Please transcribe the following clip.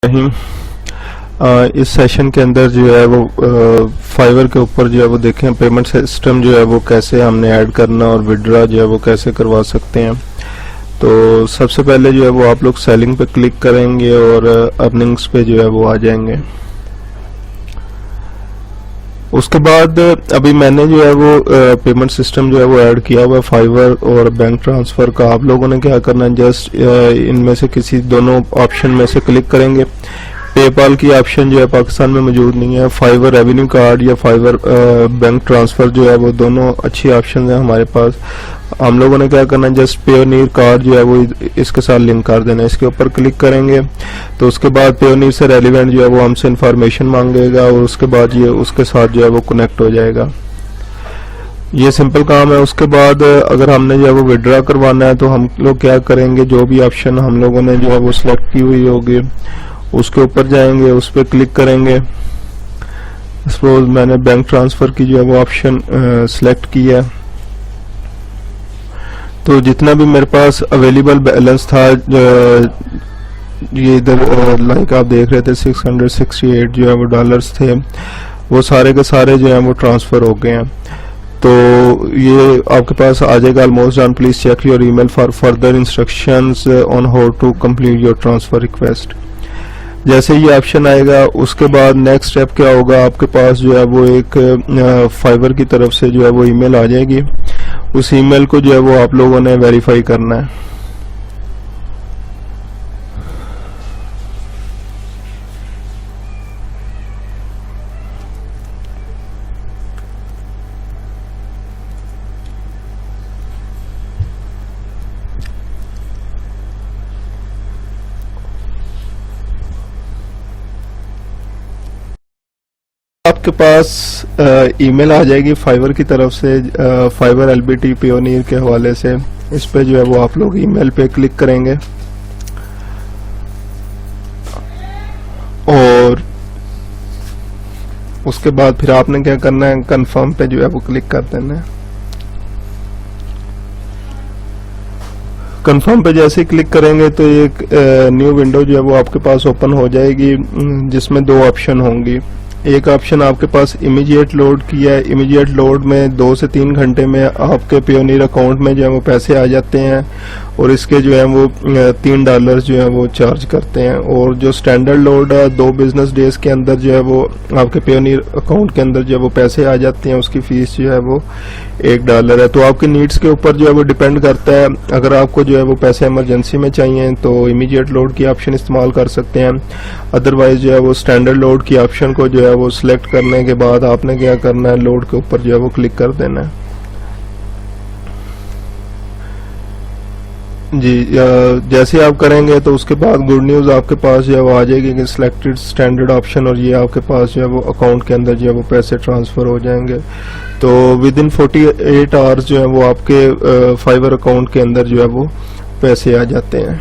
नहीं। इस सेशन के अंदर जो है वो फाइवर के ऊपर जो है वो देखें पेमेंट सिस्टम जो है वो कैसे हमने ऐड करना और विड्रॉ जो है वो कैसे करवा सकते हैं। तो सबसे पहले जो है वो आप लोग सेलिंग पे क्लिक करेंगे और अर्निंग्स पे जो है वो आ जाएंगे। उसके बाद अभी मैंने जो है वो पेमेंट सिस्टम जो है वो ऐड किया हुआ है फाइवर और बैंक ट्रांसफर का। आप लोगों ने क्या करना है, जस्ट इनमें से किसी दोनों ऑप्शन में से क्लिक करेंगे। पेपाल की ऑप्शन जो है पाकिस्तान में मौजूद नहीं है। फाइवर रेवेन्यू कार्ड या फाइवर बैंक ट्रांसफर जो है वो दोनों अच्छी ऑप्शन है हमारे पास। हम लोगों ने क्या करना है, जस्ट पेयोनीर कार्ड जो है वो इसके साथ लिंक कर देना है। इसके ऊपर क्लिक करेंगे तो उसके बाद पेयोनीर से रेलिवेंट जो है वो हमसे इंफॉर्मेशन मांगेगा और उसके बाद ये उसके साथ जो है वो कनेक्ट हो जाएगा। ये सिंपल काम है। उसके बाद अगर हमने जो है वो विड्रॉ करवाना है तो हम लोग क्या करेंगे, जो भी ऑप्शन हम लोगों ने जो है वो सिलेक्ट की हुई होगी उसके ऊपर जाएंगे, उस पर क्लिक करेंगे। सपोज मैंने बैंक ट्रांसफर की जो है वो ऑप्शन सिलेक्ट किया है, तो जितना भी मेरे पास अवेलेबल बैलेंस था ये इधर लाइक आप देख रहे थे 668 जो है वो डॉलर्स थे, वो सारे के सारे जो है वो ट्रांसफर हो गए हैं। तो ये आपके पास आ जाएगा almost done, please check your email for further instructions on how to complete your transfer request. जैसे ये ऑप्शन आएगा उसके बाद नेक्स्ट स्टेप क्या होगा, आपके पास जो है वो एक फाइवर की तरफ से जो है वो ईमेल आ जाएगी। उस ईमेल को जो है वो आप लोगों ने वेरीफाई करना है। आपके पास ईमेल आ जाएगी फाइवर की तरफ से, फाइवर एलबीटी पेयोनीर के हवाले से। इस पे जो है वो आप लोग ईमेल पे क्लिक करेंगे और उसके बाद फिर आपने क्या करना है, कंफर्म पे जो है वो क्लिक कर देना है। कंफर्म पे जैसे ही क्लिक करेंगे तो एक न्यू विंडो जो है वो आपके पास ओपन हो जाएगी, जिसमें दो ऑप्शन होंगी। एक ऑप्शन आपके पास इमीडिएट लोड की है। इमीडिएट लोड में 2 से 3 घंटे में आपके पेयोनीर अकाउंट में जो है वो पैसे आ जाते हैं और इसके जो है वो $3 जो है वो चार्ज करते हैं। और जो स्टैंडर्ड लोड है 2 बिजनेस डेज के अंदर जो है वो आपके पेयोनीर अकाउंट के अंदर जो है वो पैसे आ जाते हैं, उसकी फीस जो है वो $1 है। तो आपकी नीड्स के ऊपर जो है वो डिपेंड करता है। अगर आपको जो है वो पैसे इमरजेंसी में चाहिए तो इमीडिएट लोड की ऑप्शन इस्तेमाल कर सकते हैं। अदरवाइज जो है वो स्टैंडर्ड लोड की ऑप्शन को जो है वो सिलेक्ट करने के बाद आपने क्या करना है, लोड के ऊपर जो है वो क्लिक कर देना है। जी, जैसे आप करेंगे तो उसके बाद गुड न्यूज आपके पास जो है वो आ जाएगी कि सिलेक्टेड स्टैंडर्ड ऑप्शन, और ये आपके पास जो है वो अकाउंट के अंदर जो है वो पैसे ट्रांसफर हो जाएंगे। तो विद इन 48 आवर्स जो है वो आपके फाइवर अकाउंट के अंदर जो है वो पैसे आ जाते हैं।